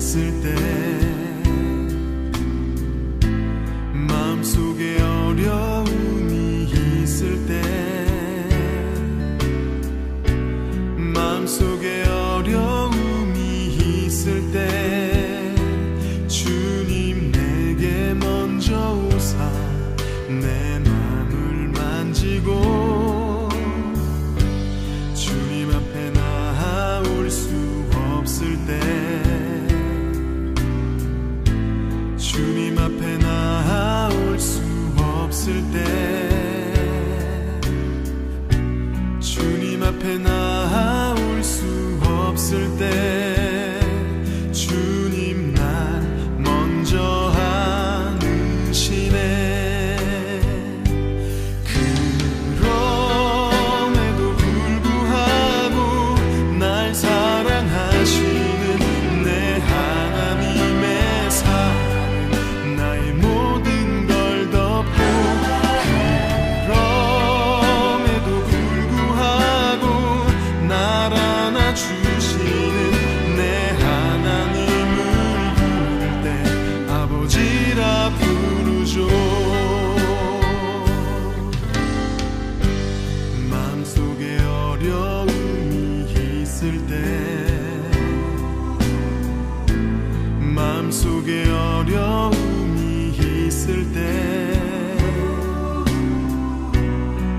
있을 때, 마음속에 어려움이 있을 때, 마음속에 어려움이 있을 때, 주님 내게 먼저 오사 내 맘을 만지고, 주님 앞에 나올 수 없을 때, 주님 앞에 나올 수 없을 때, 주님 앞에 나올 수 없을 때, 주님 날 먼저 안으시네. 그럼에도 불구하고 날 사랑하시는 내 하나님의 사랑, 나의 모든 걸 덮고, 그럼에도 불구하고 날 안아주시는 내 하나님을 부를 때 아버지라 부르죠. 마음속에 어려움이 있을 때, 마음속에 어려움이 있을 때,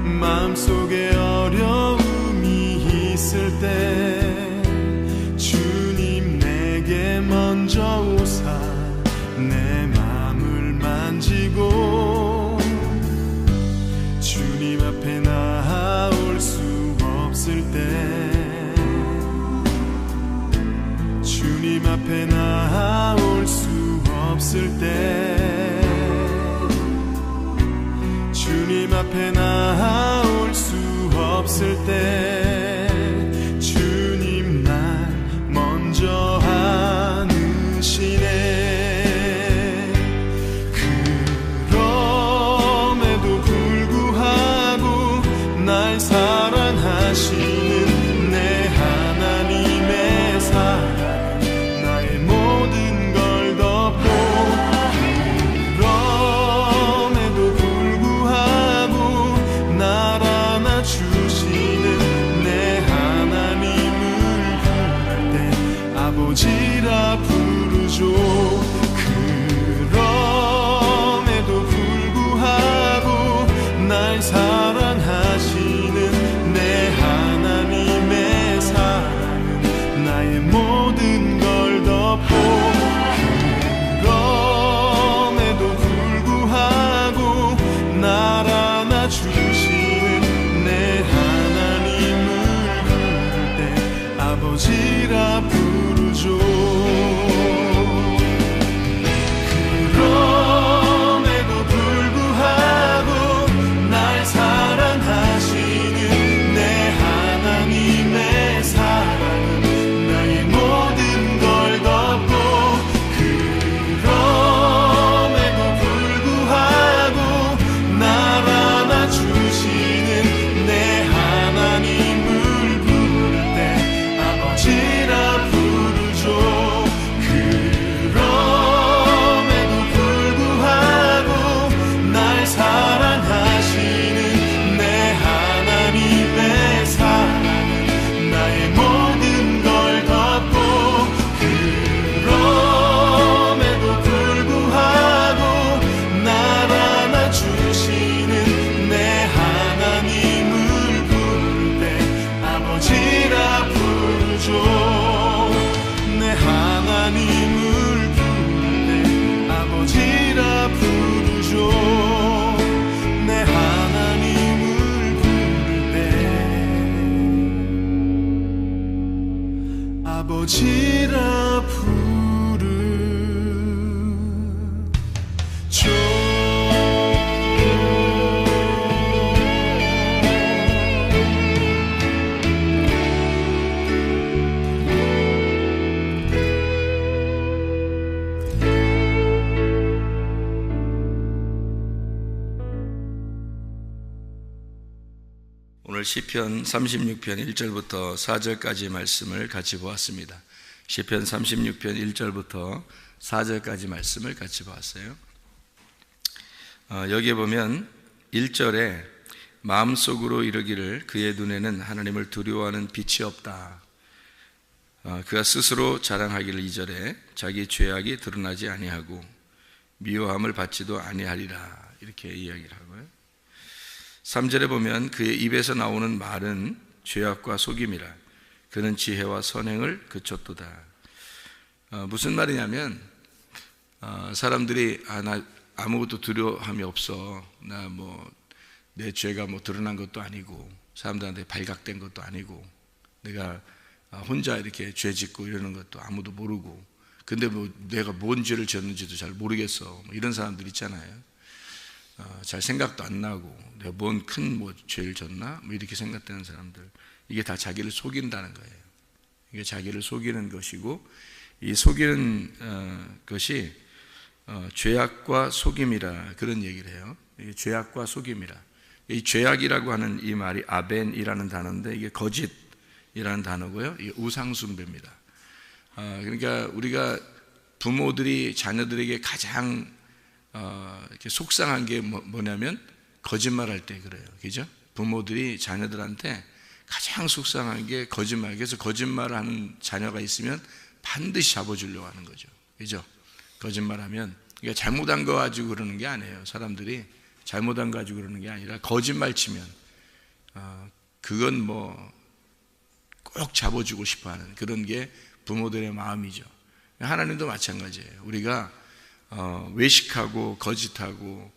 마음속에 어려움이 있을 때, 주님 내게 먼저 오사 내 맘을 만지고, 주님 앞에 나올 수 없을 때, 주님 앞에 나올 수 없을 때, 주님 앞에 나올 수 없을 때, 주님 날 먼저 안으시네. 그럼에도 불구하고 날 사랑하시는 내 하나님의 사랑, 나의 모든 걸 덮고, 그럼에도 불구하고 날 안아주시는 내 하나님을 부를 때 아버지라 부르죠. 그럼에도 불구하고 날 사랑하시는 내 하나님의 사랑은 나의 모든 걸 덮고, 그럼에도 불구하고 날 안아주시는 내 하나님을 부를 때 아버지라 부르죠. 그럼에도 불구하고 날 사랑하시는 내 하나님의 사랑은 나의 모든 걸 덮고, 그럼에도 불구하고 날 안아주시는 내 하나님을 부를 때 아버지라 부르죠. 그럼에도 불구하고 날 사랑하시는 내 하나님의 사랑은 나의 모든 걸 덮고, 그럼에도 불구하고 날 안아주시는 내 하나님을 부를 때 아버지라 부르죠. 내 하나님을 부를 때 아버지라 부르죠. 내 하나님을 부를 때 아버지라 부르죠. 오늘 시편 36편 1절부터 4절까지 말씀을 같이 보았습니다. 시편 36편 1절부터 4절까지 말씀을 같이 봤어요. 여기에 보면 1절에 마음속으로 이르기를 그의 눈에는 하나님을 두려워하는 빛이 없다. 그가 스스로 자랑하기를 2절에 자기 죄악이 드러나지 아니하고 미워함을 받지도 아니하리라, 이렇게 이야기를 하고요. 3절에 보면 그의 입에서 나오는 말은 죄악과 속임이라 그는 지혜와 선행을 그쳤도다. 무슨 말이냐면 사람들이 나 아무것도 두려움이 없어, 나 내 죄가 드러난 것도 아니고 사람들한테 발각된 것도 아니고 내가 혼자 이렇게 죄 짓고 이러는 것도 아무도 모르고, 근데 내가 뭔 죄를 지었는지도 잘 모르겠어, 이런 사람들 있잖아요. 잘 생각도 안 나고 내가 뭔 큰 죄를 졌나 이렇게 생각되는 사람들, 이게 다 자기를 속인다는 거예요. 이게 자기를 속이는 것이고, 이 속이는 것이 죄악과 속임이라, 그런 얘기를 해요. 이게 죄악과 속임이라. 이 죄악이라고 하는 이 말이 아벤이라는 단어인데, 이게 거짓이라는 단어고요. 이게 우상숭배입니다. 그러니까 우리가 부모들이 자녀들에게 가장 이렇게 속상한 게 뭐냐면 거짓말할 때 그래요. 그죠? 부모들이 자녀들한테 가장 속상한 게 거짓말. 그래서 거짓말을 하는 자녀가 있으면 반드시 잡아주려고 하는 거죠. 그죠? 거짓말하면, 그러니까 잘못한 거 가지고 그러는 게 아니에요. 사람들이 잘못한 거 가지고 그러는 게 아니라 거짓말 치면 그건 꼭 잡아주고 싶어하는 그런 게 부모들의 마음이죠. 하나님도 마찬가지예요. 우리가 외식하고 거짓하고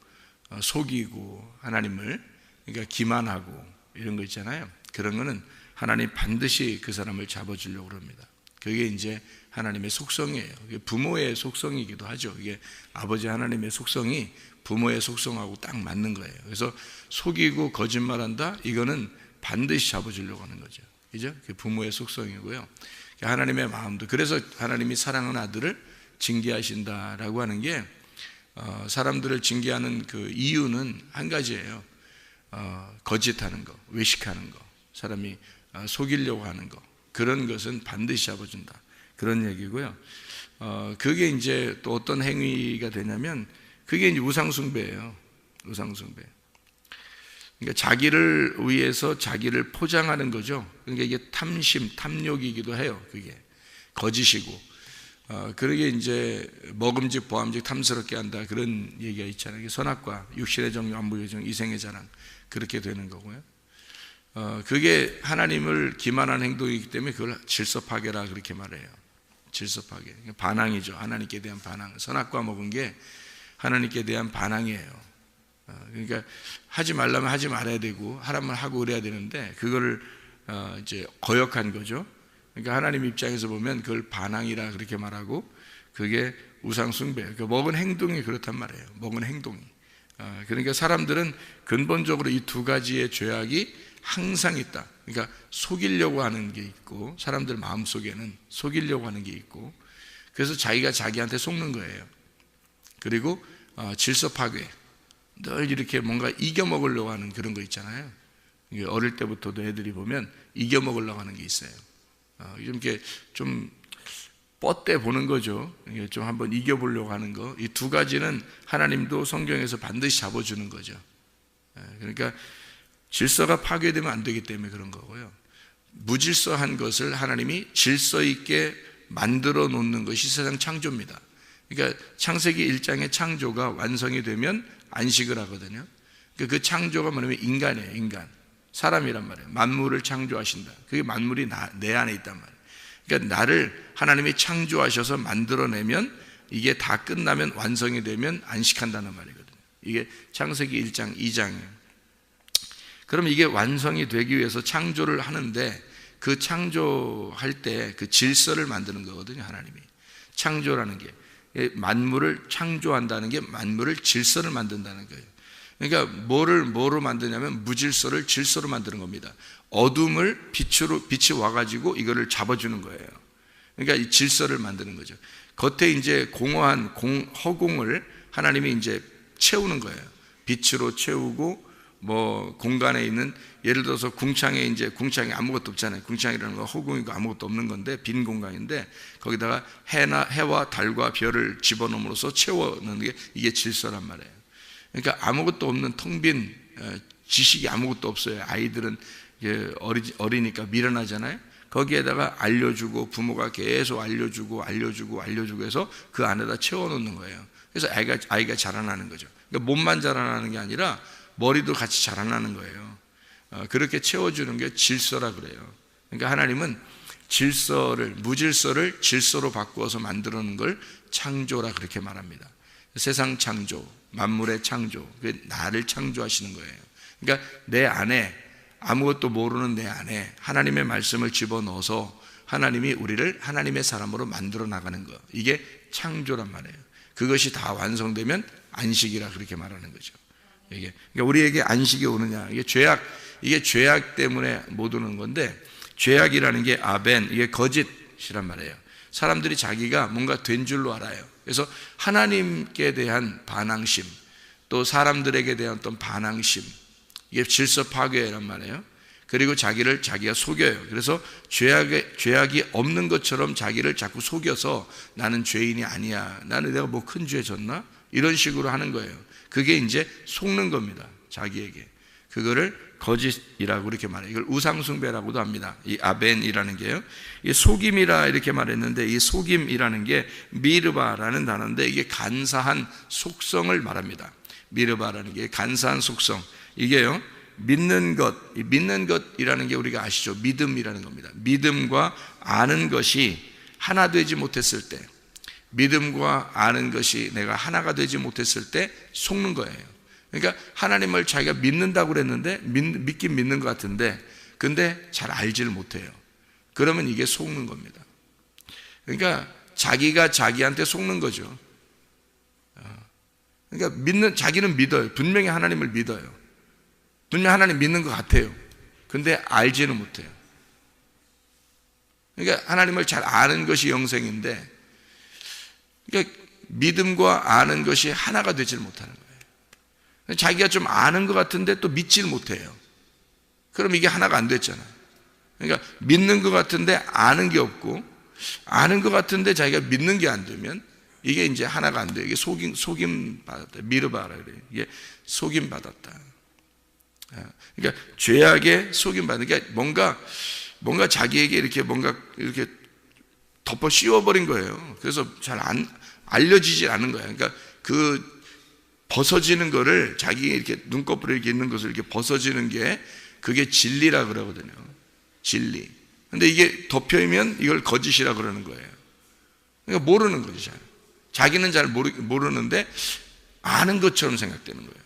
속이고 하나님을, 그러니까 기만하고 이런 거 있잖아요. 그런 거는 하나님 반드시 그 사람을 잡아주려고 합니다. 그게 이제 하나님의 속성이에요. 부모의 속성이기도 하죠. 이게 아버지 하나님의 속성이 부모의 속성하고 딱 맞는 거예요. 그래서 속이고 거짓말한다, 이거는 반드시 잡아주려고 하는 거죠. 그죠? 그게 부모의 속성이고요. 하나님의 마음도, 그래서 하나님이 사랑하는 아들을 징계하신다라고 하는 게, 사람들을 징계하는 그 이유는 한 가지예요. 거짓하는 거, 외식하는 거, 사람이 속이려고 하는 거, 그런 것은 반드시 잡아준다, 그런 얘기고요. 그게 이제 또 어떤 행위가 되냐면, 그게 이제 우상숭배예요. 우상숭배. 그러니까 자기를 위해서 자기를 포장하는 거죠. 그러니까 이게 탐심, 탐욕이기도 해요. 그게 거짓이고, 그러게 이제 먹음직 보암직 탐스럽게 한다, 그런 얘기가 있잖아요. 선악과 육신의 정욕, 안목의 정욕, 이생의 자랑, 그렇게 되는 거고요. 그게 하나님을 기만하는 행동이기 때문에 그걸 질서파괴라 그렇게 말해요. 질서파괴, 반항이죠. 하나님께 대한 반항. 선악과 먹은 게 하나님께 대한 반항이에요. 그러니까 하지 말라면 하지 말아야 되고 하라면 하고 그래야 되는데, 그걸 이제 거역한 거죠. 그러니까 하나님 입장에서 보면 그걸 반항이라 그렇게 말하고, 그게 우상숭배, 그러니까 먹은 행동이 그렇단 말이에요. 먹은 행동이. 그러니까 사람들은 근본적으로 이 두 가지의 죄악이 항상 있다. 그러니까 속이려고 하는 게 있고, 사람들 마음속에는 속이려고 하는 게 있고, 그래서 자기가 자기한테 속는 거예요. 그리고 질서 파괴, 늘 이렇게 뭔가 이겨먹으려고 하는 그런 거 있잖아요. 어릴 때부터도 애들이 보면 이겨먹으려고 하는 게 있어요. 이렇게 좀 뻗대 보는 거죠. 좀 한번 이겨보려고 하는 거. 이 두 가지는 하나님도 성경에서 반드시 잡아주는 거죠. 그러니까 질서가 파괴되면 안 되기 때문에 그런 거고요. 무질서한 것을 하나님이 질서 있게 만들어 놓는 것이 세상 창조입니다. 그러니까 창세기 1장의 창조가 완성이 되면 안식을 하거든요. 그러니까 그 창조가 뭐냐면 인간이에요. 인간, 사람이란 말이에요. 만물을 창조하신다. 그게 만물이 내 안에 있단 말이에요. 그러니까 나를 하나님이 창조하셔서 만들어내면, 이게 다 끝나면, 완성이 되면 안식한다는 말이거든요. 이게 창세기 1장 2장이에요 그럼 이게 완성이 되기 위해서 창조를 하는데, 그 창조할 때 그 질서를 만드는 거거든요. 하나님이 창조라는 게, 만물을 창조한다는 게 만물을 질서를 만든다는 거예요. 그러니까 뭐로 만드냐면 무질서를 질서로 만드는 겁니다. 어둠을 빛이 와가지고 이거를 잡아주는 거예요. 그러니까 이 질서를 만드는 거죠. 겉에 이제 공허한 허공을 하나님이 이제 채우는 거예요. 빛으로 채우고 뭐 공간에 있는, 예를 들어서 궁창에 궁창에 아무것도 없잖아요. 궁창이라는 건 허공이고 아무것도 없는 건데, 빈 공간인데 거기다가 해와 달과 별을 집어넣음으로써 채워넣는 게 이게 질서란 말이에요. 그러니까 아무것도 없는 텅 빈, 지식이 아무것도 없어요. 아이들은 어리니까 미련하잖아요. 거기에다가 알려주고, 부모가 계속 알려주고 해서 그 안에다 채워놓는 거예요. 그래서 아이가 자라나는 거죠. 그러니까 몸만 자라나는 게 아니라 머리도 같이 자라나는 거예요. 그렇게 채워주는 게 질서라 그래요. 그러니까 하나님은 무질서를 질서로 바꾸어서 만들어놓은 걸 창조라 그렇게 말합니다. 세상 창조, 만물의 창조, 나를 창조하시는 거예요. 그러니까 내 안에, 아무것도 모르는 내 안에 하나님의 말씀을 집어넣어서 하나님이 우리를 하나님의 사람으로 만들어 나가는 거, 이게 창조란 말이에요. 그것이 다 완성되면 안식이라 그렇게 말하는 거죠. 그러니까 우리에게 안식이 오느냐, 이게 죄악 때문에 못 오는 건데, 죄악이라는 게 아벤, 이게 거짓이란 말이에요. 사람들이 자기가 뭔가 된 줄로 알아요. 그래서 하나님께 대한 반항심, 또 사람들에게 대한 어떤 반항심, 이게 질서 파괴란 말이에요. 그리고 자기가 속여요. 그래서 죄악이 없는 것처럼 자기를 자꾸 속여서 나는 죄인이 아니야, 나는 내가 뭐 큰 죄 졌나, 이런 식으로 하는 거예요. 그게 이제 속는 겁니다, 자기에게. 그거를 거짓이라고 이렇게 말해요. 이걸 우상숭배라고도 합니다. 이 아벤이라는 게요, 이 속임이라 이렇게 말했는데, 이 속임이라는 게 미르바라는 단어인데, 이게 간사한 속성을 말합니다. 미르바라는 게 간사한 속성, 이게요, 믿는 것이라는 게 우리가 아시죠? 믿음이라는 겁니다. 믿음과 아는 것이 하나 되지 못했을 때, 믿음과 아는 것이 내가 하나가 되지 못했을 때 속는 거예요. 그러니까 하나님을 자기가 믿는다고 그랬는데, 믿긴 믿는 것 같은데, 근데 잘 알지를 못해요. 그러면 이게 속는 겁니다. 그러니까 자기가 자기한테 속는 거죠. 그러니까 자기는 믿어요. 분명히 하나님을 믿어요. 분명히 하나님 믿는 것 같아요. 근데 알지는 못해요. 그러니까 하나님을 잘 아는 것이 영생인데, 그러니까 믿음과 아는 것이 하나가 되지를 못하는 거예요. 자기가 좀 아는 것 같은데 또 믿지를 못해요. 그럼 이게 하나가 안 됐잖아요. 그러니까 믿는 것 같은데 아는 게 없고, 아는 것 같은데 자기가 믿는 게 안 되면 이게 이제 하나가 안 돼요. 이게 속임 받았다. 미르바라 그래요. 이게 속임 받았다. 그러니까 죄악에 속임 받는, 그러니까 뭔가 자기에게 이렇게 덮어 씌워버린 거예요. 그래서 잘 알려지지 않은 거예요. 그러니까 그 벗어지는 거를, 자기 이렇게 눈꺼풀에 이렇게 있는 것을 이렇게 벗어지는 게, 그게 진리라 그러거든요. 진리. 근데 이게 덮여있으면 이걸 거짓이라 그러는 거예요. 그러니까 모르는 거죠. 자기는 잘 모르는데 아는 것처럼 생각되는 거예요.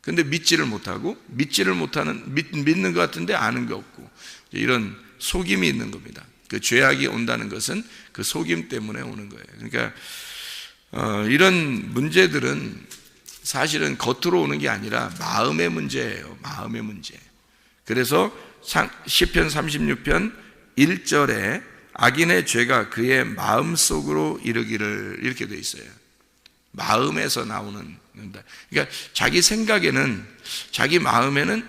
근데 믿지를 못하는, 믿는 것 같은데 아는 게 없고, 이런 속임이 있는 겁니다. 그 죄악이 온다는 것은 그 속임 때문에 오는 거예요. 그러니까 이런 문제들은 사실은 겉으로 오는 게 아니라 마음의 문제예요. 마음의 문제. 그래서 시편 36편 1절에 악인의 죄가 그의 마음속으로 이르기를, 이렇게 돼 있어요. 마음에서 나오는, 그러니까 자기 생각에는, 자기 마음에는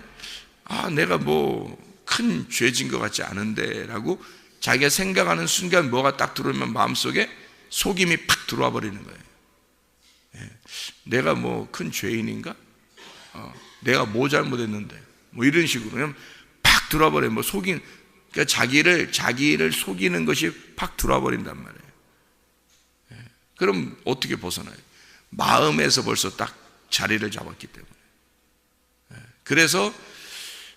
내가 뭐 큰 죄진 것 같지 않은데 라고 자기가 생각하는 순간 뭐가 딱 들어오면 마음속에 속임이 팍 들어와 버리는 거예요. 내가 뭐 큰 죄인인가? 내가 뭐 잘못했는데? 뭐 이런 식으로 그냥 팍 들어와 버려요. 뭐 그러니까 자기를 속이는 것이 팍 들어와 버린단 말이에요. 그럼 어떻게 벗어나요? 마음에서 벌써 딱 자리를 잡았기 때문에. 그래서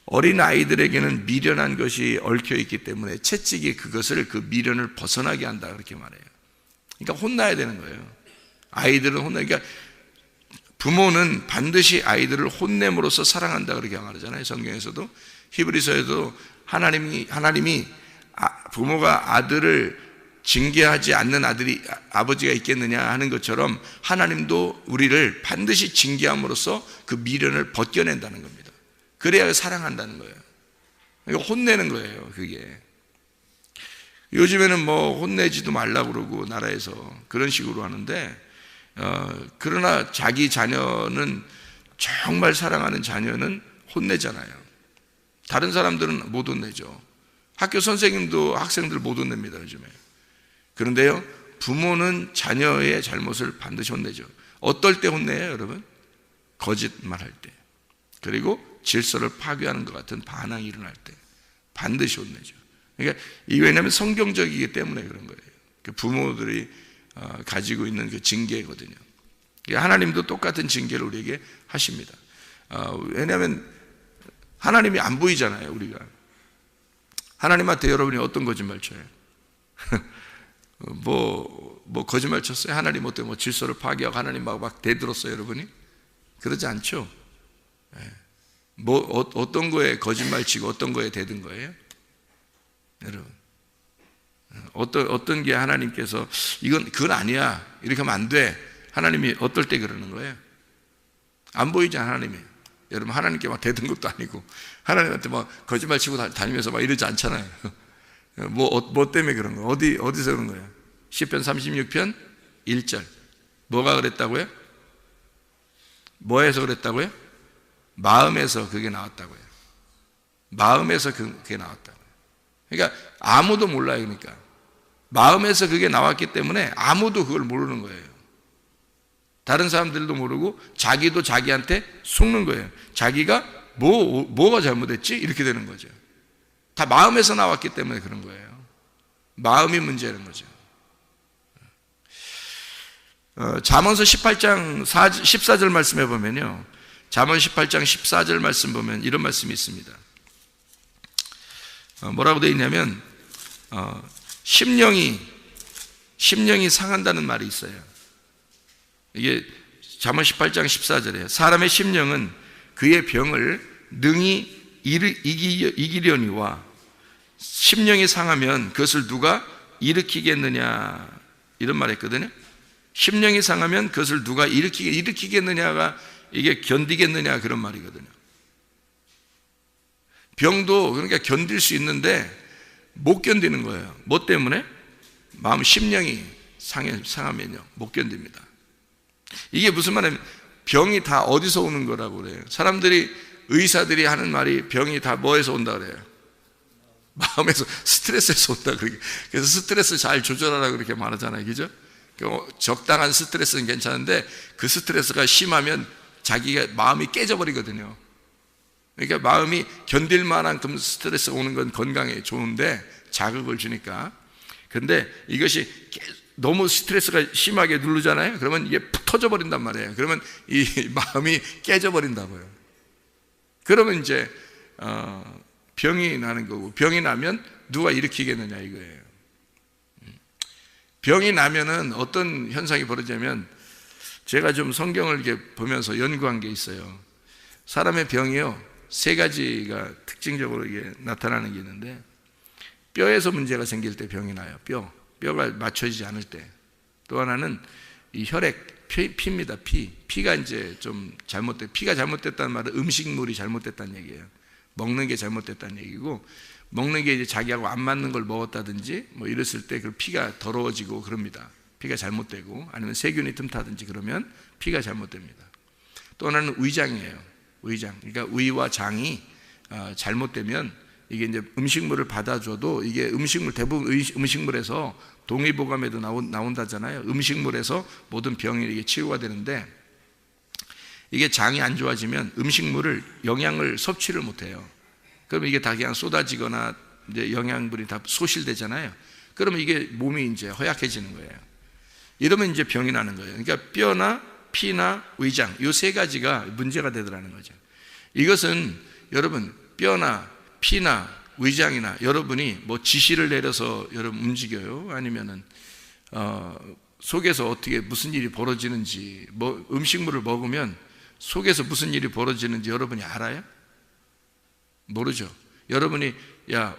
어린 아이들에게는 미련한 것이 얽혀 있기 때문에 채찍이 그것을, 그 미련을 벗어나게 한다, 그렇게 말해요. 그러니까 혼나야 되는 거예요. 아이들은 그러니까 부모는 반드시 아이들을 혼냄으로써 사랑한다, 그렇게 말하잖아요. 성경에서도, 히브리서에도 하나님이 부모가 아들을 징계하지 않는 아버지가 있겠느냐 하는 것처럼, 하나님도 우리를 반드시 징계함으로써 그 미련을 벗겨낸다는 겁니다. 그래야 사랑한다는 거예요. 그러니까 혼내는 거예요, 그게. 요즘에는 뭐 혼내지도 말라고 그러고 나라에서 그런 식으로 하는데, 그러나 자기 자녀는 정말 사랑하는 자녀는 혼내잖아요. 다른 사람들은 못 혼내죠. 학교 선생님도 학생들 못 혼냅니다, 요즘에. 그런데요, 부모는 자녀의 잘못을 반드시 혼내죠. 어떨 때 혼내요, 여러분? 거짓말할 때, 그리고 질서를 파괴하는 것 같은 반항이 일어날 때 반드시 혼내죠. 그러니까 이게 왜냐하면 성경적이기 때문에 그런 거예요. 그 부모들이 가지고 있는 그 징계거든요. 하나님도 똑같은 징계를 우리에게 하십니다. 왜냐하면 하나님이 안 보이잖아요, 우리가. 하나님한테 여러분이 어떤 거짓말 쳐요? 뭐 거짓말 쳤어요? 하나님 어때 뭐 질서를 파괴하고 하나님 막 대들었어요, 여러분이? 그러지 않죠. 어떤 거에 거짓말 치고 어떤 거에 대든 거예요? 여러분, 어떤 게 하나님께서 그건 아니야, 이렇게 하면 안 돼, 하나님이 어떨 때 그러는 거예요? 안 보이지, 하나님이. 여러분, 하나님께 막 대든 것도 아니고 하나님한테 막 거짓말 치고 다니면서 막 이러지 않잖아요. 뭐 때문에 그런 거예요? 어디서 그런 거예요? 시편 36편 1절 뭐가 그랬다고요? 뭐에서 그랬다고요? 마음에서 그게 나왔다고요. 마음에서 그게 나왔다고요. 그러니까 아무도 몰라요. 그러니까 마음에서 그게 나왔기 때문에 아무도 그걸 모르는 거예요. 다른 사람들도 모르고 자기도 자기한테 속는 거예요. 자기가 뭐가 잘못했지? 이렇게 되는 거죠. 다 마음에서 나왔기 때문에 그런 거예요. 마음이 문제라는 거죠. 잠언서 18장 14절 말씀해 보면요, 잠언 18장 14절 말씀 보면 이런 말씀이 있습니다. 뭐라고 되어 있냐면 심령이 상한다는 말이 있어요. 이게 잠언 18장 14절이에요. 사람의 심령은 그의 병을 능히 이기려니와 심령이 상하면 그것을 누가 일으키겠느냐, 이런 말 했거든요. 심령이 상하면 그것을 누가 일으키겠느냐가 이게 견디겠느냐, 그런 말이거든요. 병도 그러니까 견딜 수 있는데 못 견디는 거예요. 뭐 때문에? 마음 심령이 상하면요 못 견딥니다. 이게 무슨 말이냐면 병이 다 어디서 오는 거라고 그래요. 의사들이 하는 말이 병이 다 뭐에서 온다 그래요? 마음에서, 스트레스에서 온다. 그래서 스트레스 잘 조절하라고 그렇게 말하잖아요, 그죠? 적당한 스트레스는 괜찮은데 그 스트레스가 심하면 자기가 마음이 깨져버리거든요. 그러니까 마음이 견딜 만한큼 스트레스가 오는 건 건강에 좋은데 자극을 주니까. 그런데 이것이 너무 스트레스가 심하게 누르잖아요. 그러면 이게 푹 터져버린단 말이에요. 그러면 이 마음이 깨져버린다고요. 그러면 이제 병이 나는 거고, 병이 나면 누가 일으키겠느냐 이거예요. 병이 나면은 어떤 현상이 벌어지냐면, 제가 좀 성경을 이렇게 보면서 연구한 게 있어요. 사람의 병이요, 세 가지가 특징적으로 이게 나타나는 게 있는데, 뼈에서 문제가 생길 때 병이 나요. 뼈가 맞춰지지 않을 때. 또 하나는 이 혈액, 피입니다. 피가 이제 좀 피가 잘못됐다는 말은 음식물이 잘못됐다는 얘기예요. 먹는 게 잘못됐다는 얘기고, 먹는 게 이제 자기하고 안 맞는 걸 먹었다든지 뭐 이랬을 때 그 피가 더러워지고 그럽니다. 피가 잘못되고, 아니면 세균이 틈타든지 그러면 피가 잘못됩니다. 또 하나는 위장이에요. 위장. 그러니까 위와 장이 잘못되면 이게 이제 음식물을 받아줘도 이게 대부분 음식물에서 동의보감에도 나온다잖아요. 음식물에서 모든 병이 이게 치유가 되는데, 이게 장이 안 좋아지면 음식물을 영양을 섭취를 못해요. 그러면 이게 다 그냥 쏟아지거나 이제 영양분이 다 소실되잖아요. 그러면 이게 몸이 이제 허약해지는 거예요. 이러면 이제 병이 나는 거예요. 그러니까 뼈나 피나 위장, 이 세 가지가 문제가 되더라는 거죠. 이것은 여러분 뼈나 피나 위장이나 여러분이 뭐 지시를 내려서 여러분 움직여요? 아니면은 속에서 어떻게 무슨 일이 벌어지는지, 뭐 음식물을 먹으면 속에서 무슨 일이 벌어지는지 여러분이 알아요? 모르죠. 여러분이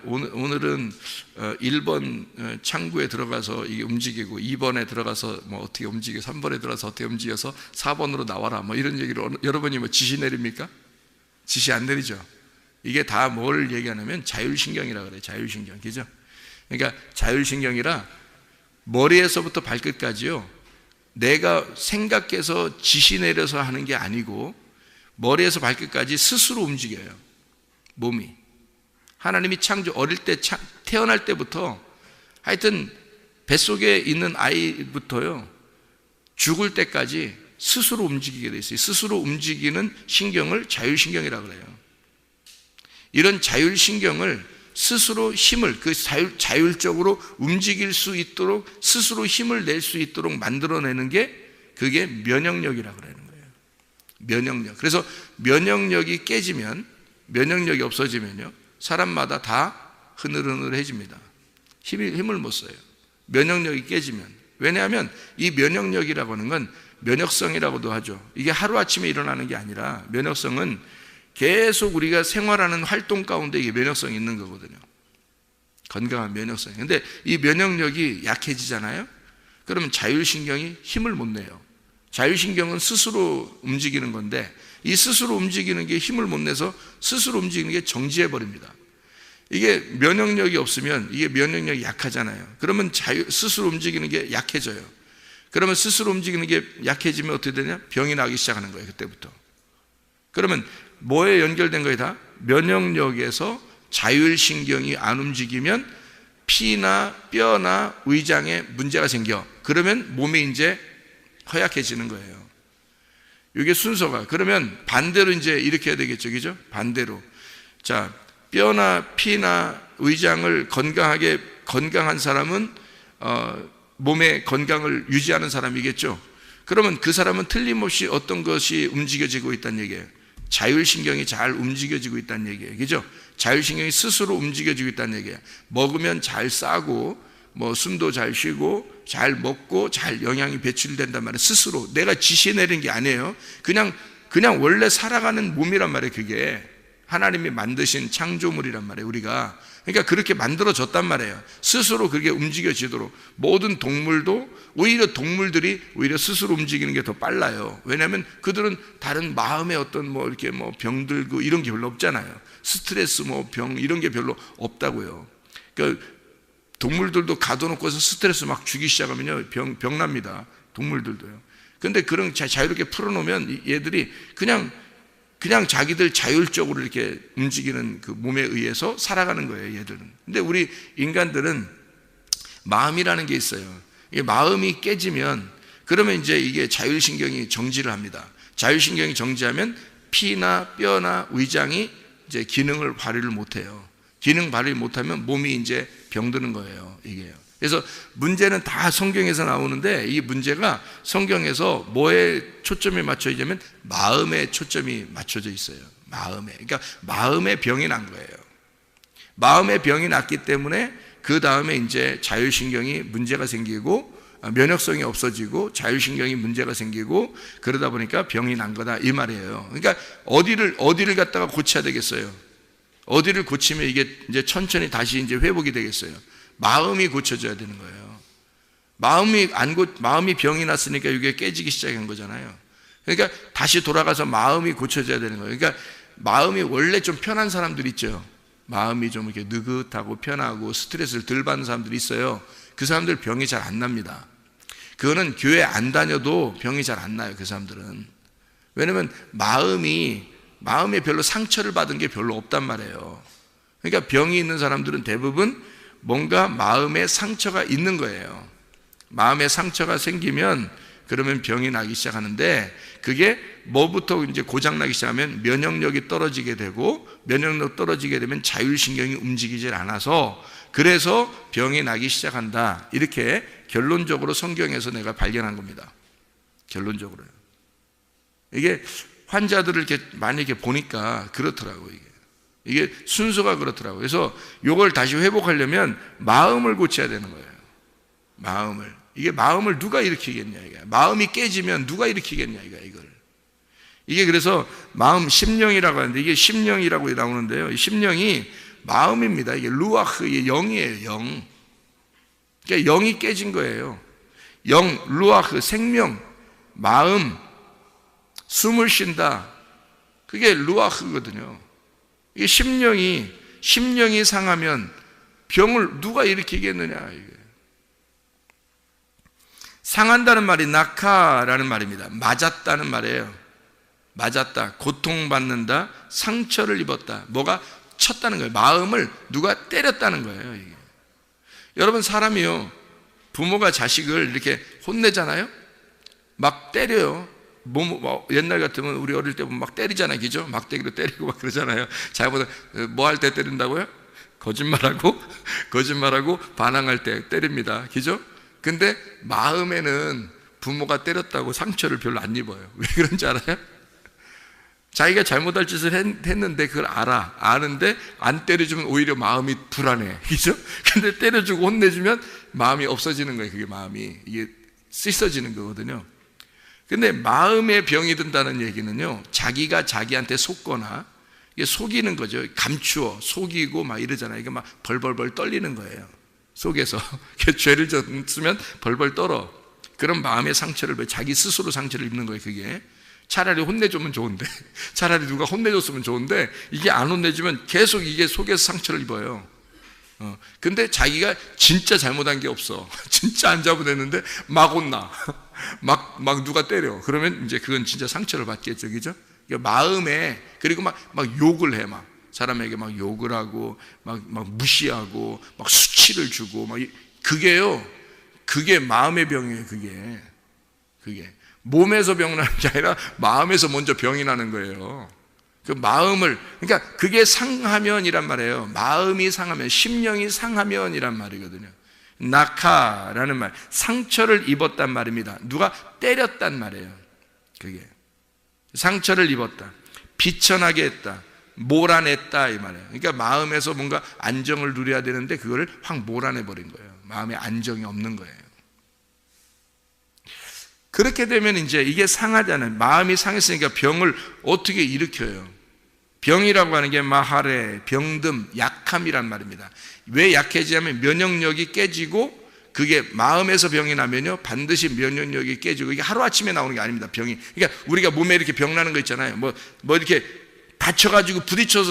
오늘은 1번 창구에 들어가서 이게 움직이고 2번에 들어가서 뭐 어떻게 움직여, 3번에 들어가서 어떻게 움직여서 4번으로 나와라, 뭐 이런 얘기를 여러분이 뭐 지시 내립니까? 지시 안 내리죠. 이게 다 뭘 얘기하냐면 자율신경이라 그래요. 자율신경, 그죠? 그러니까 자율신경이라 머리에서부터 발끝까지요, 내가 생각해서 지시 내려서 하는 게 아니고 머리에서 발끝까지 스스로 움직여요. 몸이. 하나님이 어릴 때 태어날 때부터 하여튼 뱃속에 있는 아이부터요, 죽을 때까지 스스로 움직이게 돼 있어요. 스스로 움직이는 신경을 자율신경이라고 그래요. 이런 자율신경을 스스로 힘을, 자율적으로 움직일 수 있도록 스스로 힘을 낼 수 있도록 만들어내는 게 그게 면역력이라고 그러는 거예요. 면역력. 그래서 면역력이 깨지면, 면역력이 없어지면요, 사람마다 다 흐느흐느해집니다. 힘을 못 써요. 면역력이 깨지면. 왜냐하면 이 면역력이라고 하는 건 면역성이라고도 하죠. 이게 하루아침에 일어나는 게 아니라 면역성은 계속 우리가 생활하는 활동 가운데 이게 면역성이 있는 거거든요. 건강한 면역성. 근데 이 면역력이 약해지잖아요. 그러면 자율신경이 힘을 못 내요. 자율신경은 스스로 움직이는 건데 이 스스로 움직이는 게 힘을 못 내서 스스로 움직이는 게 정지해 버립니다. 이게 면역력이 없으면 이게 면역력이 약하잖아요. 그러면 스스로 움직이는 게 약해져요. 그러면 스스로 움직이는 게 약해지면 어떻게 되냐? 병이 나기 시작하는 거예요. 그때부터. 그러면 뭐에 연결된 거예요? 다 면역력에서 자율신경이 안 움직이면 피나 뼈나 위장에 문제가 생겨. 그러면 몸이 이제 허약해지는 거예요. 이게 순서가. 그러면 반대로 이제 이렇게 해야 되겠죠, 그죠? 반대로. 자, 뼈나 피나 위장을 건강한 사람은 몸의 건강을 유지하는 사람이겠죠. 그러면 그 사람은 틀림없이 어떤 것이 움직여지고 있다는 얘기예요. 자율신경이 잘 움직여지고 있다는 얘기예요. 그죠? 자율신경이 스스로 움직여지고 있다는 얘기예요. 먹으면 잘 싸고, 숨도 잘 쉬고, 잘 먹고, 잘 영양이 배출된단 말이에요. 스스로. 내가 지시 내린 게 아니에요. 그냥 원래 살아가는 몸이란 말이에요, 그게. 하나님이 만드신 창조물이란 말이에요, 우리가. 그러니까 그렇게 만들어졌단 말이에요. 스스로 그게 움직여지도록. 모든 동물들이 오히려 스스로 움직이는 게 더 빨라요. 왜냐하면 그들은 다른 마음의 어떤 이렇게 병 들고 이런 게 별로 없잖아요. 스트레스 병 이런 게 별로 없다고요. 그러니까 동물들도 가둬놓고서 스트레스 막 주기 시작하면요, 병 납니다. 동물들도요. 근데 그런 자유롭게 풀어놓으면 얘들이 그냥 자기들 자율적으로 이렇게 움직이는 그 몸에 의해서 살아가는 거예요, 얘들은. 근데 우리 인간들은 마음이라는 게 있어요. 이게 마음이 깨지면 그러면 이제 이게 자율신경이 정지를 합니다. 자율신경이 정지하면 피나 뼈나 위장이 이제 기능을 발휘를 못해요. 기능 발휘 못하면 몸이 이제 병드는 거예요, 이게요. 그래서 문제는 다 성경에서 나오는데 이 문제가 성경에서 뭐에 초점이 맞춰 있냐면 마음에 초점이 맞춰져 있어요. 마음에. 그러니까 마음에 병이 난 거예요. 마음에 병이 났기 때문에 그 다음에 이제 자율신경이 문제가 생기고 면역성이 없어지고 자율신경이 문제가 생기고 그러다 보니까 병이 난 거다 이 말이에요. 그러니까 어디를 갖다가 고쳐야 되겠어요? 어디를 고치면 이게 이제 천천히 다시 이제 회복이 되겠어요? 마음이 고쳐져야 되는 거예요. 마음이 병이 났으니까 이게 깨지기 시작한 거잖아요. 그러니까 다시 돌아가서 마음이 고쳐져야 되는 거예요. 그러니까 마음이 원래 좀 편한 사람들 있죠. 마음이 좀 이렇게 느긋하고 편하고 스트레스를 덜 받는 사람들이 있어요. 그 사람들 병이 잘 안 납니다. 그거는 교회 안 다녀도 병이 잘 안 나요, 그 사람들은. 왜냐면 마음에 별로 상처를 받은 게 별로 없단 말이에요. 그러니까 병이 있는 사람들은 대부분 뭔가 마음에 상처가 있는 거예요. 마음에 상처가 생기면 그러면 병이 나기 시작하는데 그게 뭐부터 이제 고장나기 시작하면 면역력이 떨어지게 되고 면역력 떨어지게 되면 자율신경이 움직이질 않아서 그래서 병이 나기 시작한다. 이렇게 결론적으로 성경에서 내가 발견한 겁니다. 결론적으로요. 이게 환자들을 이렇게 많이 이렇게 보니까 그렇더라고요, 이게 순서가 그렇더라고요. 그래서 이걸 다시 회복하려면 마음을 고쳐야 되는 거예요. 마음을. 이게 마음을 누가 일으키겠냐, 이게. 마음이 깨지면 누가 일으키겠냐, 이걸. 이게 그래서 마음 심령이라고 하는데 이게 심령이라고 나오는데요. 심령이 마음입니다. 이게 루아흐, 이게 영이에요, 영. 그러니까 영이 깨진 거예요. 영, 루아흐, 생명, 마음, 숨을 쉰다. 그게 루아흐거든요. 이게 심령이 상하면 병을 누가 일으키겠느냐, 이게. 상한다는 말이 낙하라는 말입니다. 맞았다는 말이에요. 맞았다, 고통받는다, 상처를 입었다. 뭐가 쳤다는 거예요. 마음을 누가 때렸다는 거예요. 이게. 여러분, 사람이요, 부모가 자식을 이렇게 혼내잖아요. 막 때려요. 옛날 같으면 우리 어릴 때 보면 막 때리잖아요. 그죠? 막대기로 때리고 막 그러잖아요. 자기보다 뭐 할 때 때린다고요? 거짓말하고 반항할 때 때립니다. 그죠? 근데 마음에는 부모가 때렸다고 상처를 별로 안 입어요. 왜 그런지 알아요? 자기가 잘못할 짓을 했는데 그걸 아는데 안 때려주면 오히려 마음이 불안해. 그죠? 근데 때려주고 혼내주면 마음이 없어지는 거예요. 그게 마음이. 이게 씻어지는 거거든요. 근데 마음에 병이 든다는 얘기는요, 자기가 자기한테 속거나, 이게 속이는 거죠. 감추어, 속이고 막 이러잖아요. 이게 막 벌벌벌 떨리는 거예요. 속에서. 죄를 졌으면 벌벌 떨어. 그런 마음의 상처를, 자기 스스로 상처를 입는 거예요, 그게. 차라리 혼내주면 좋은데, 차라리 누가 혼내줬으면 좋은데, 이게 안 혼내주면 계속 이게 속에서 상처를 입어요. 근데 자기가 진짜 잘못한 게 없어. 진짜 안 잘못했는데 막 혼나. 막 누가 때려. 그러면 이제 그건 진짜 상처를 받겠죠. 그죠? 마음에, 그리고 막 욕을 해. 막 사람에게 막 욕을 하고, 막 무시하고, 막 수치를 주고, 그게요, 그게 마음의 병이에요. 그게. 몸에서 병 나는 게 아니라 마음에서 먼저 병이 나는 거예요. 그 마음을, 그러니까 그게 상하면이란 말이에요. 마음이 상하면, 심령이 상하면이란 말이거든요. 낙하라는 말, 상처를 입었단 말입니다. 누가 때렸단 말이에요. 그게 상처를 입었다, 비천하게 했다, 몰아냈다, 이 말이에요. 그러니까 마음에서 뭔가 안정을 누려야 되는데 그거를 확 몰아내 버린 거예요. 마음에 안정이 없는 거예요. 그렇게 되면 이제 이게 상하잖아요. 마음이 상했으니까 병을 어떻게 일으켜요? 병이라고 하는 게 마하레, 병듦, 약함이란 말입니다. 왜 약해지냐면 면역력이 깨지고, 그게 마음에서 병이 나면요, 반드시 면역력이 깨지고, 이게 하루아침에 나오는 게 아닙니다, 병이. 그러니까 우리가 몸에 이렇게 병 나는 거 있잖아요. 뭐 이렇게 다쳐가지고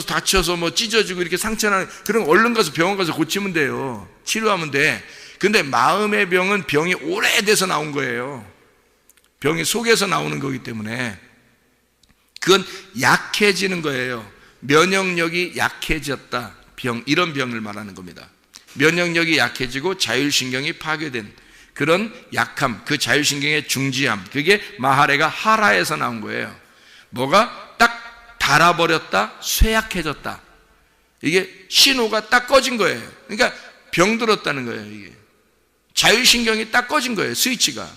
다쳐서 뭐 찢어지고 이렇게 상처 나는, 그럼 얼른 가서 병원 가서 고치면 돼요. 치료하면 돼. 근데 마음의 병은 병이 오래돼서 나온 거예요. 병이 속에서 나오는 거기 때문에 그건 약해지는 거예요. 면역력이 약해졌다, 병, 이런 병을 말하는 겁니다. 면역력이 약해지고 자율신경이 파괴된 그런 약함, 그 자율신경의 중지함, 그게 마하레가 하라에서 나온 거예요. 뭐가 딱 닳아버렸다, 쇠약해졌다, 이게 신호가 딱 꺼진 거예요. 그러니까 병들었다는 거예요. 이게 자율신경이 딱 꺼진 거예요, 스위치가.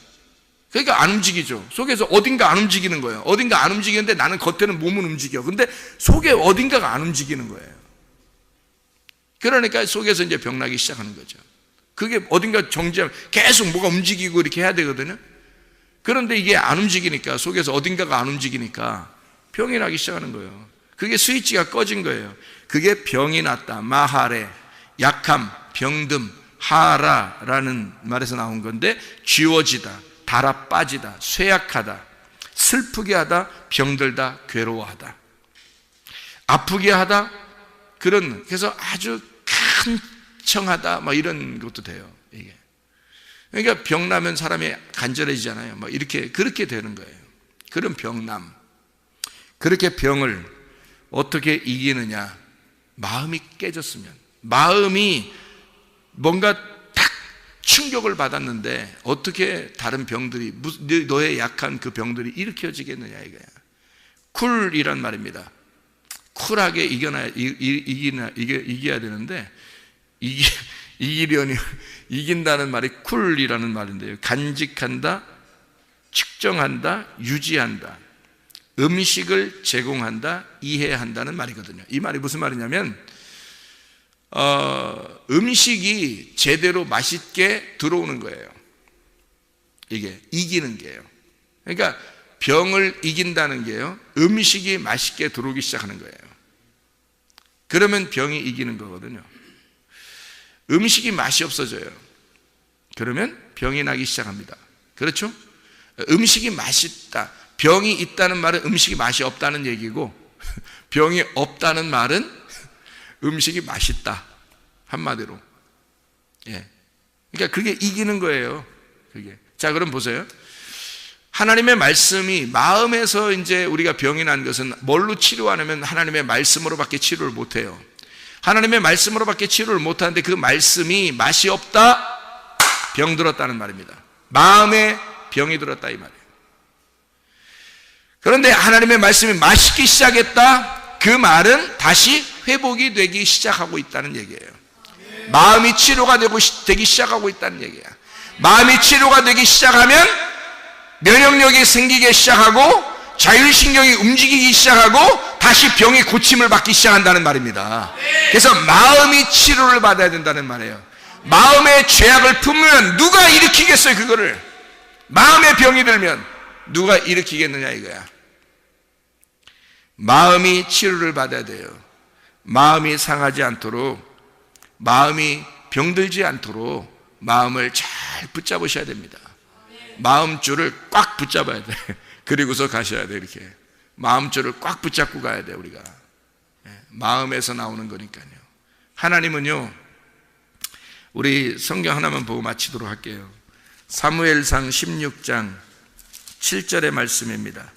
그러니까 안 움직이죠. 속에서 어딘가 안 움직이는 거예요. 어딘가 안 움직이는데 나는 겉에는 몸은 움직여. 근데 속에 어딘가가 안 움직이는 거예요. 그러니까 속에서 이제 병나기 시작하는 거죠. 그게 어딘가 정지하면 계속 뭐가 움직이고 이렇게 해야 되거든요. 그런데 이게 안 움직이니까, 속에서 어딘가가 안 움직이니까 병이 나기 시작하는 거예요. 그게 스위치가 꺼진 거예요. 그게 병이 났다, 마하레, 약함, 병듦, 하라라는 말에서 나온 건데, 쥐워지다, 달아 빠지다, 쇠약하다, 슬프게 하다, 병들다, 괴로워하다, 아프게 하다, 그래서 아주 간청하다, 막 이런 것도 돼요. 이게. 그러니까 병나면 사람이 간절해지잖아요. 막 그렇게 되는 거예요. 그런 병남. 그렇게 병을 어떻게 이기느냐? 마음이 깨졌으면, 마음이 뭔가 충격을 받았는데 어떻게 다른 병들이, 너의 약한 그 병들이 일으켜지겠느냐 이거야. 쿨이란 말입니다. 쿨하게 이겨야 되는데, 이긴다는 말이 쿨이라는 말인데요. 간직한다, 측정한다, 유지한다, 음식을 제공한다, 이해한다는 말이거든요. 이 말이 무슨 말이냐면, 음식이 제대로 맛있게 들어오는 거예요. 이게 이기는 게요. 그러니까 병을 이긴다는 게요, 음식이 맛있게 들어오기 시작하는 거예요. 그러면 병이 이기는 거거든요. 음식이 맛이 없어져요. 그러면 병이 나기 시작합니다. 그렇죠? 음식이 맛있다, 병이 있다는 말은 음식이 맛이 없다는 얘기고, 병이 없다는 말은 음식이 맛있다, 한마디로. 예. 그러니까 그게 이기는 거예요. 그게. 자, 그럼 보세요. 하나님의 말씀이 마음에서 이제 우리가 병이 난 것은 뭘로 치료하냐면 하나님의 말씀으로밖에 치료를 못해요. 하나님의 말씀으로밖에 치료를 못하는데 그 말씀이 맛이 없다? 병 들었다는 말입니다. 마음에 병이 들었다 이 말이에요. 그런데 하나님의 말씀이 맛있기 시작했다? 그 말은 다시 회복이 되기 시작하고 있다는 얘기예요. 마음이 치료가 되기 시작하고 있다는 얘기야. 마음이 치료가 되기 시작하면 면역력이 생기기 시작하고 자율신경이 움직이기 시작하고 다시 병이 고침을 받기 시작한다는 말입니다. 그래서 마음이 치료를 받아야 된다는 말이에요. 마음의 죄악을 품으면 누가 일으키겠어요? 그거를 마음의 병이 들면 누가 일으키겠느냐 이거야. 마음이 치료를 받아야 돼요. 마음이 상하지 않도록, 마음이 병들지 않도록 마음을 잘 붙잡으셔야 됩니다. 마음줄을 꽉 붙잡아야 돼. 그리고서 가셔야 돼. 이렇게 마음줄을 꽉 붙잡고 가야 돼. 우리가 마음에서 나오는 거니까요. 하나님은요, 우리 성경 하나만 보고 마치도록 할게요. 사무엘상 16장 7절의 말씀입니다.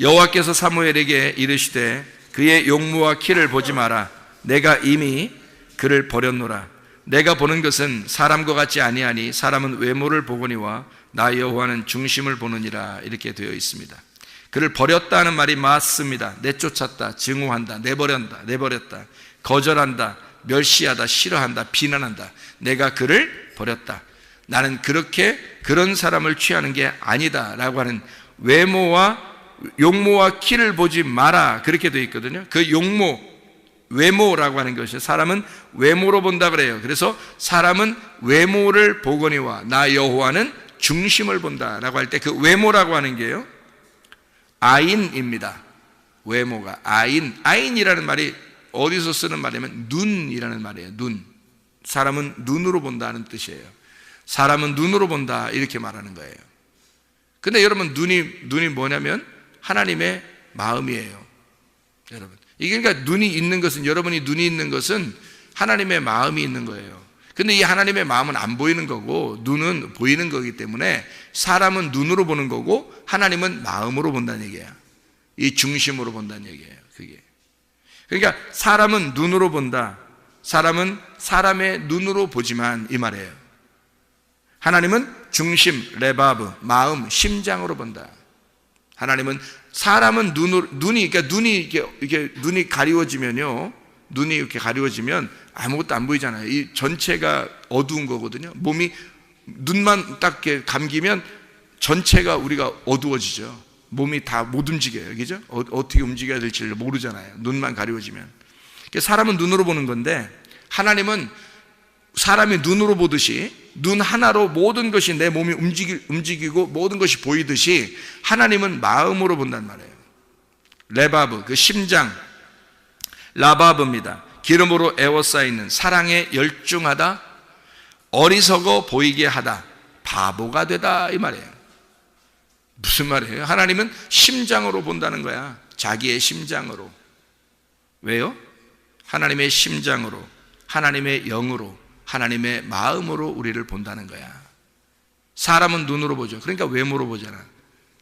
여호와께서 사무엘에게 이르시되 그의 용모와 키를 보지 마라. 내가 이미 그를 버렸노라. 내가 보는 것은 사람과 같지 아니하니 사람은 외모를 보거니와 나 여호와는 중심을 보느니라. 이렇게 되어 있습니다. 그를 버렸다는 말이 맞습니다. 내쫓았다, 증오한다, 내버렸다, 거절한다, 멸시하다, 싫어한다, 비난한다. 내가 그를 버렸다. 나는 그런 사람을 취하는 게 아니다 라고 하는 용모와 키를 보지 마라, 그렇게 되어 있거든요. 그 외모라고 하는 것이 사람은 외모로 본다 그래요. 그래서 사람은 외모를 보거니와 나 여호와는 중심을 본다 라고 할 때 그 외모라고 하는 게요, 아인입니다. 외모가 아인이라는 말이 어디서 쓰는 말이냐면 눈이라는 말이에요. 눈. 사람은 눈으로 본다는 뜻이에요. 사람은 눈으로 본다 이렇게 말하는 거예요. 근데 여러분 눈이 뭐냐면 하나님의 마음이에요. 여러분, 이게 그러니까 여러분이 눈이 있는 것은 하나님의 마음이 있는 거예요. 근데 이 하나님의 마음은 안 보이는 거고 눈은 보이는 거기 때문에 사람은 눈으로 보는 거고 하나님은 마음으로 본다는 얘기야. 이 중심으로 본다는 얘기예요. 그게. 그러니까 사람은 눈으로 본다. 사람은 사람의 눈으로 보지만 이 말이에요. 하나님은 중심, 레바브, 마음, 심장으로 본다. 하나님은 사람은 눈이 가리워지면요, 눈이 이렇게 가리워지면 아무것도 안 보이잖아요. 이 전체가 어두운 거거든요. 몸이 눈만 딱 이렇게 감기면 전체가 우리가 어두워지죠. 몸이 다 못 움직여요. 그죠? 어떻게 움직여야 될지를 모르잖아요. 눈만 가리워지면. 사람은 눈으로 보는 건데 하나님은 사람이 눈으로 보듯이 눈 하나로 모든 것이 내 몸이 움직이고 모든 것이 보이듯이 하나님은 마음으로 본단 말이에요. 레바브, 그 심장, 라바브입니다. 기름으로 에워싸이는, 사랑에 열중하다, 어리석어 보이게 하다, 바보가 되다 이 말이에요. 무슨 말이에요? 하나님은 심장으로 본다는 거야. 자기의 심장으로. 왜요? 하나님의 심장으로, 하나님의 영으로, 하나님의 마음으로 우리를 본다는 거야. 사람은 눈으로 보죠. 그러니까 외모로 보잖아.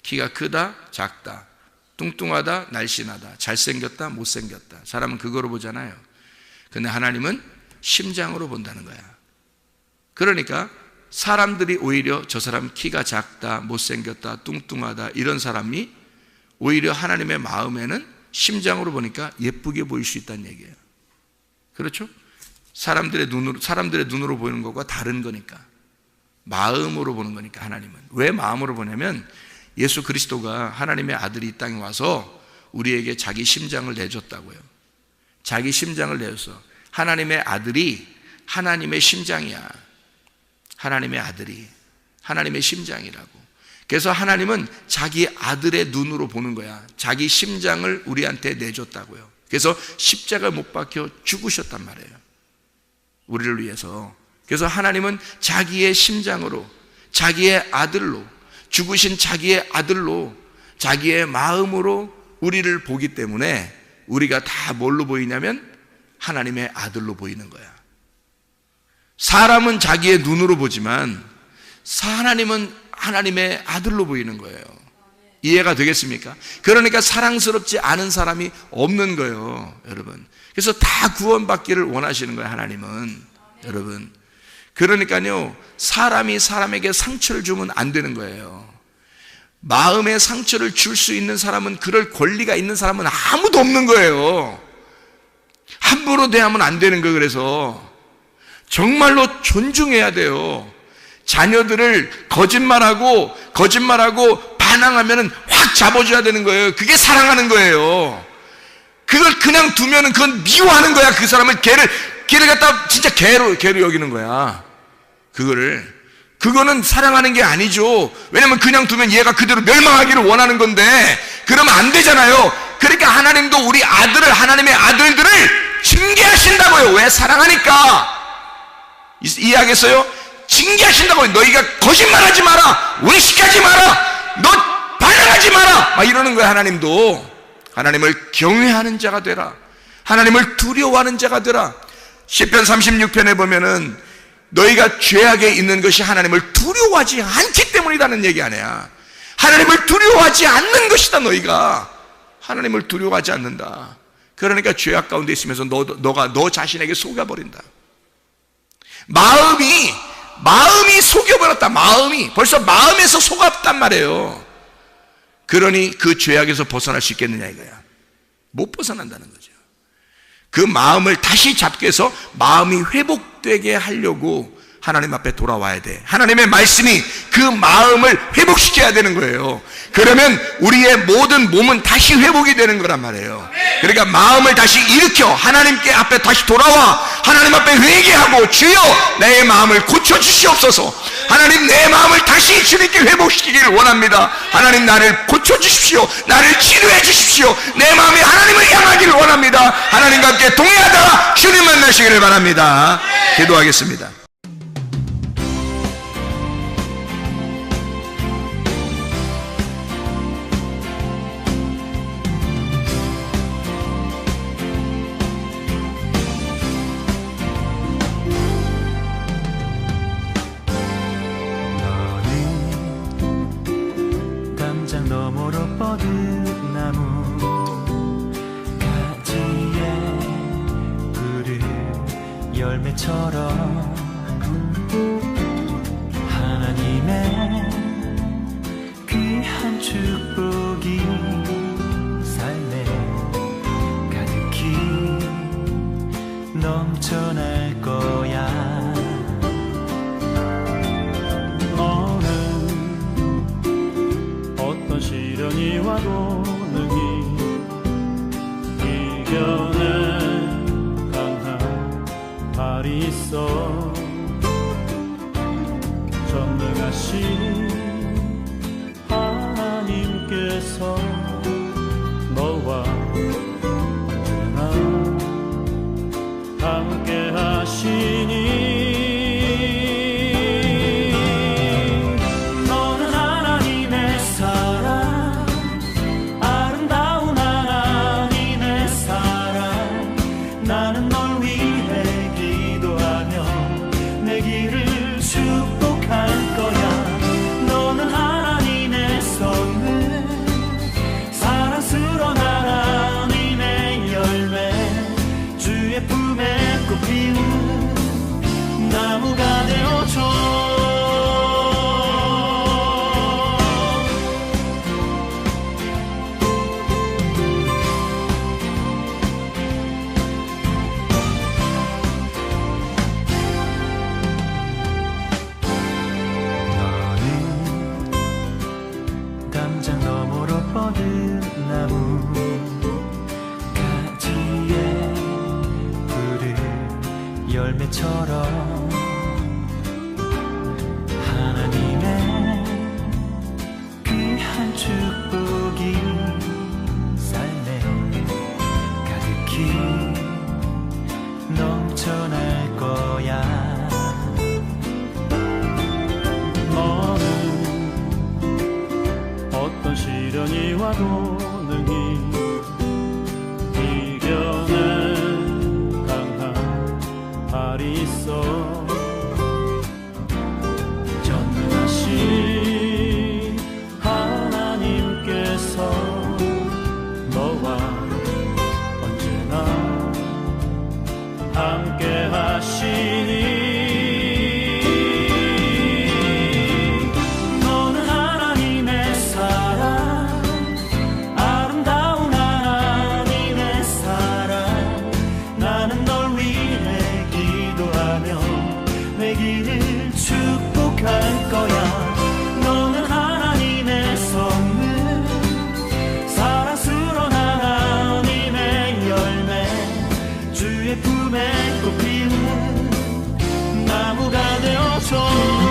키가 크다, 작다, 뚱뚱하다, 날씬하다, 잘생겼다, 못생겼다. 사람은 그거로 보잖아요. 근데 하나님은 심장으로 본다는 거야. 그러니까 사람들이 오히려 저 사람 키가 작다, 못생겼다, 뚱뚱하다 이런 사람이 오히려 하나님의 마음에는 심장으로 보니까 예쁘게 보일 수 있다는 얘기예요. 그렇죠? 사람들의 눈으로 보이는 것과 다른 거니까. 마음으로 보는 거니까 하나님은. 왜 마음으로 보냐면 예수 그리스도가 하나님의 아들이 이 땅에 와서 우리에게 자기 심장을 내줬다고요. 자기 심장을 내줬어. 하나님의 아들이 하나님의 심장이야. 하나님의 아들이 하나님의 심장이라고. 그래서 하나님은 자기 아들의 눈으로 보는 거야. 자기 심장을 우리한테 내줬다고요. 그래서 십자가에 못 박혀 죽으셨단 말이에요. 우리를 위해서. 그래서 하나님은 자기의 심장으로, 자기의 아들로, 죽으신 자기의 아들로, 자기의 마음으로 우리를 보기 때문에 우리가 다 뭘로 보이냐면 하나님의 아들로 보이는 거야. 사람은 자기의 눈으로 보지만 하나님은 하나님의 아들로 보이는 거예요. 이해가 되겠습니까? 그러니까 사랑스럽지 않은 사람이 없는 거예요, 여러분. 그래서 다 구원받기를 원하시는 거예요, 하나님은. 여러분, 그러니까요, 사람이 사람에게 상처를 주면 안 되는 거예요. 마음의 상처를 줄 수 있는 사람은, 그럴 권리가 있는 사람은 아무도 없는 거예요. 함부로 대하면 안 되는 거예요. 그래서 정말로 존중해야 돼요. 자녀들을 거짓말하고 반항하면은 확 잡아줘야 되는 거예요. 그게 사랑하는 거예요. 그걸 그냥 두면은 그건 미워하는 거야. 그 사람을 걔를 갖다 진짜 개로 여기는 거야. 그거는 사랑하는 게 아니죠. 왜냐면 그냥 두면 얘가 그대로 멸망하기를 원하는 건데, 그러면 안 되잖아요. 그러니까 하나님도 우리 하나님의 아들들을 징계하신다고요. 왜? 사랑하니까. 이해하겠어요? 징계하신다고요. 너희가 거짓말하지 마라, 의식하지 마라, 너 반항하지 마라, 막 이러는 거예요. 하나님도. 하나님을 경외하는 자가 되라, 하나님을 두려워하는 자가 되라. 시편 36편에 보면은 너희가 죄악에 있는 것이 하나님을 두려워하지 않기 때문이라는 얘기 아니야. 하나님을 두려워하지 않는 것이다. 너희가 하나님을 두려워하지 않는다. 그러니까 죄악 가운데 있으면서 너가 너 자신에게 속여버린다. 마음이 속여버렸다. 벌써 마음에서 속았단 말이에요. 그러니 그 죄악에서 벗어날 수 있겠느냐 이거야. 못 벗어난다는 거죠. 그 마음을 다시 잡기 위해서 마음이 회복되게 하려고 하나님 앞에 돌아와야 돼. 하나님의 말씀이 그 마음을 회복시켜야 되는 거예요. 그러면 우리의 모든 몸은 다시 회복이 되는 거란 말이에요. 그러니까 마음을 다시 일으켜 하나님께 앞에 다시 돌아와 하나님 앞에 회개하고, 주여 내 마음을 고쳐주시옵소서. 하나님, 내 마음을 다시 주님께 회복시키기를 원합니다. 하나님, 나를 고쳐주십시오. 나를 치료해 주십시오. 내 마음이 하나님을 향하기를 원합니다. 하나님과 함께 동의하다가 주님 만나시기를 바랍니다. 기도하겠습니다. 하나님의 귀한 축복이 삶에 가득히 넘쳐날 거야. 너는 어떤 시련이 와도 능히 이겨낼 강한 발이 있어. 전능하신 하나님께서 너와 언제나 함께 하시니, 너는 하나님의 사랑, 아름다운 하나님의 사랑. 나는 널 위해 기도하며 내 길을 축복할 거야. 너는 하나님의 선물, 사랑스러운 하나님의 열매, 주의 품에 꽃 피운 나무가 되어줘. 담장 너머로 뻗은 나무 가지에 푸른 열매처럼 하나님의 귀한 축복이 삶에 가득히 넘쳐날 거야. 너는 어떤 시련이 와도 능히 이겨낼 강한 발이 있어. 전능하신 기도하며 내 길을 축복할 거야. 너는 하나님의 선물, 사랑스러운 하나님의 열매, 주의 품에 꽃 피우는 나무가 되어줘.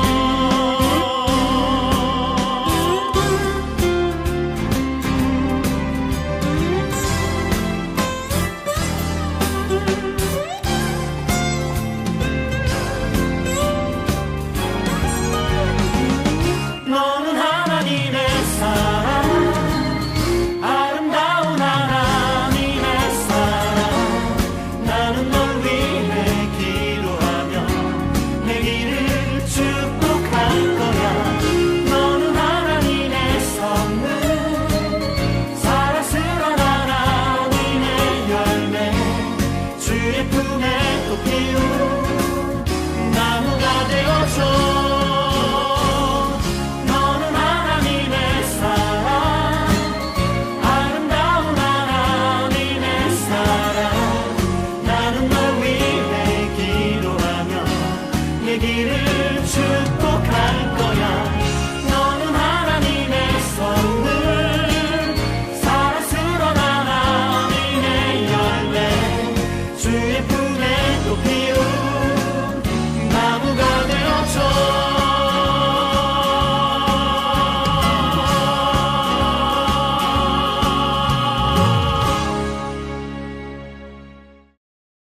내 길을 축복할 거야.